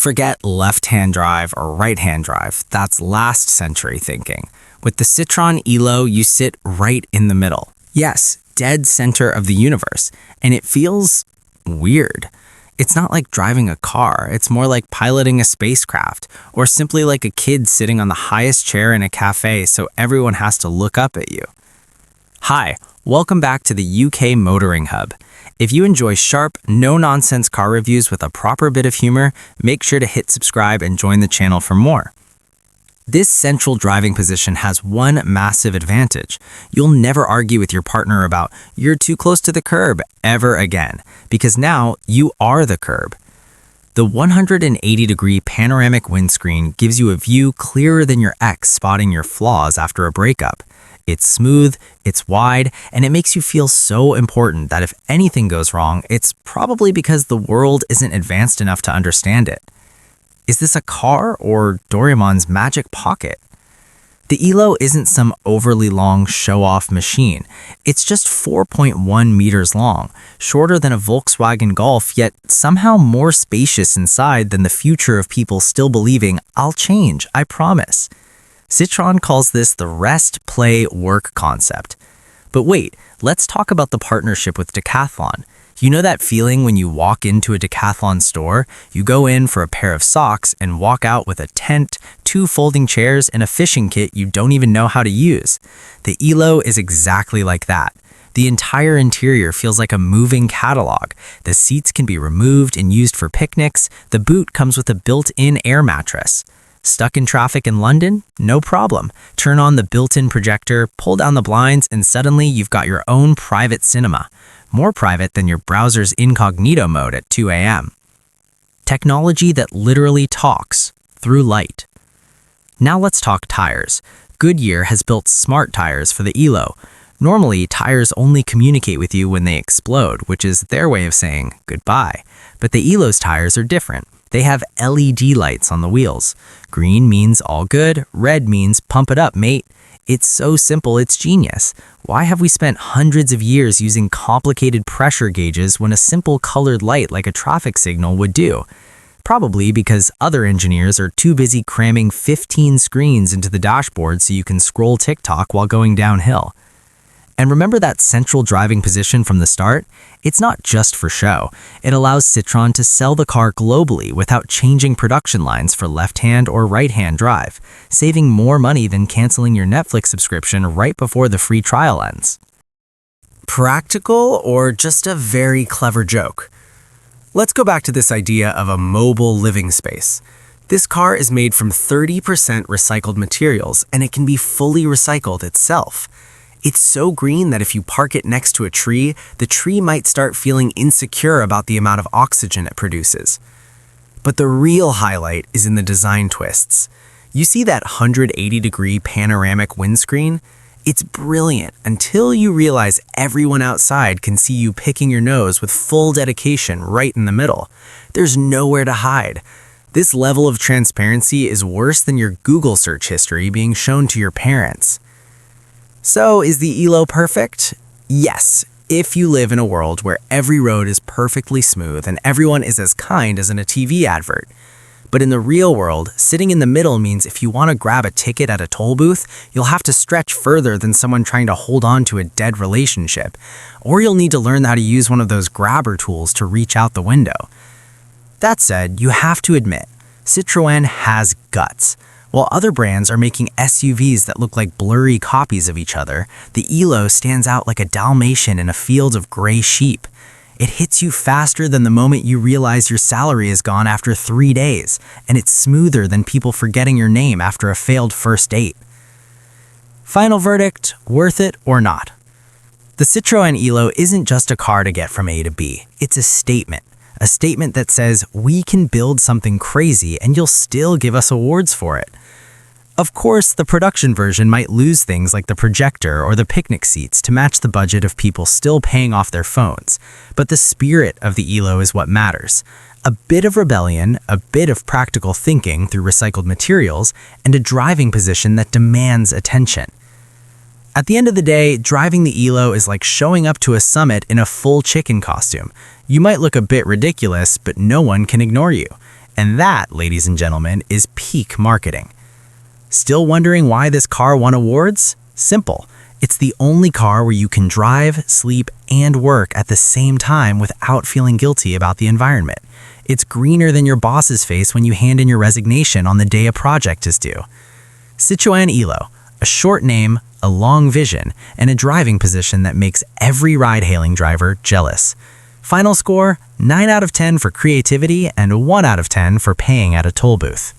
Forget left-hand drive or right-hand drive. That's last century thinking. With the Citroën Elo, you sit right in the middle. Yes, dead center of the universe. And it feels weird. It's not like driving a car. It's more like piloting a spacecraft, or simply like a kid sitting on the highest chair in a cafe so everyone has to look up at you. Hi, welcome back to the UK Motoring Hub. If you enjoy sharp, no-nonsense car reviews with a proper bit of humor, make sure to hit subscribe and join the channel for more. This central driving position has one massive advantage. You'll never argue with your partner about "you're too close to the curb" ever again, because now you are the curb. The 180-degree panoramic windscreen gives you a view clearer than your ex spotting your flaws after a breakup. It's smooth, it's wide, and it makes you feel so important that if anything goes wrong, it's probably because the world isn't advanced enough to understand it. Is this a car or Doraemon's magic pocket? The Elo isn't some overly long show-off machine. It's just 4.1 meters long, shorter than a Volkswagen Golf, yet somehow more spacious inside than the future of people still believing, "I'll change, I promise." Citroën calls this the rest, play, work concept. But wait, let's talk about the partnership with Decathlon. You know that feeling when you walk into a Decathlon store, you go in for a pair of socks and walk out with a tent, 2 folding chairs, and a fishing kit you don't even know how to use? The Elo is exactly like that. The entire interior feels like a moving catalog. The seats can be removed and used for picnics. The boot comes with a built-in air mattress. Stuck in traffic in London? No problem. Turn on the built-in projector, pull down the blinds, and suddenly you've got your own private cinema. More private than your browser's incognito mode at 2 a.m. Technology that literally talks through light. Now let's talk tires. Goodyear has built smart tires for the Elo. Normally, tires only communicate with you when they explode, which is their way of saying goodbye. But the Elo's tires are different. They have LED lights on the wheels. Green means all good, red means pump it up, mate. It's so simple, it's genius. Why have we spent hundreds of years using complicated pressure gauges when a simple colored light like a traffic signal would do? Probably because other engineers are too busy cramming 15 screens into the dashboard so you can scroll TikTok while going downhill. And remember that central driving position from the start? It's not just for show. It allows Citroën to sell the car globally without changing production lines for left-hand or right-hand drive, saving more money than canceling your Netflix subscription right before the free trial ends. Practical or just a very clever joke? Let's go back to this idea of a mobile living space. This car is made from 30% recycled materials, and it can be fully recycled itself. It's so green that if you park it next to a tree, the tree might start feeling insecure about the amount of oxygen it produces. But the real highlight is in the design twists. You see that 180-degree panoramic windscreen? It's brilliant until you realize everyone outside can see you picking your nose with full dedication right in the middle. There's nowhere to hide. This level of transparency is worse than your Google search history being shown to your parents. So, is the Elo perfect? Yes, if you live in a world where every road is perfectly smooth and everyone is as kind as in a TV advert. But in the real world, sitting in the middle means if you want to grab a ticket at a toll booth, you'll have to stretch further than someone trying to hold on to a dead relationship. Or you'll need to learn how to use one of those grabber tools to reach out the window. That said, you have to admit, Citroën has guts. While other brands are making SUVs that look like blurry copies of each other, the Elo stands out like a Dalmatian in a field of gray sheep. It hits you faster than the moment you realize your salary is gone after 3 days, and it's smoother than people forgetting your name after a failed first date. Final verdict, worth it or not? The Citroën Elo isn't just a car to get from A to B, it's a statement. A statement that says, we can build something crazy and you'll still give us awards for it. Of course, the production version might lose things like the projector or the picnic seats to match the budget of people still paying off their phones, but the spirit of the Elo is what matters. A bit of rebellion, a bit of practical thinking through recycled materials, and a driving position that demands attention. At the end of the day, driving the Elo is like showing up to a summit in a full chicken costume. You might look a bit ridiculous, but no one can ignore you. And that, ladies and gentlemen, is peak marketing. Still wondering why this car won awards? Simple. It's the only car where you can drive, sleep, and work at the same time without feeling guilty about the environment. It's greener than your boss's face when you hand in your resignation on the day a project is due. Citroën Elo, a short name, a long vision, and a driving position that makes every ride-hailing driver jealous. Final score, 9 out of 10 for creativity and 1 out of 10 for paying at a toll booth.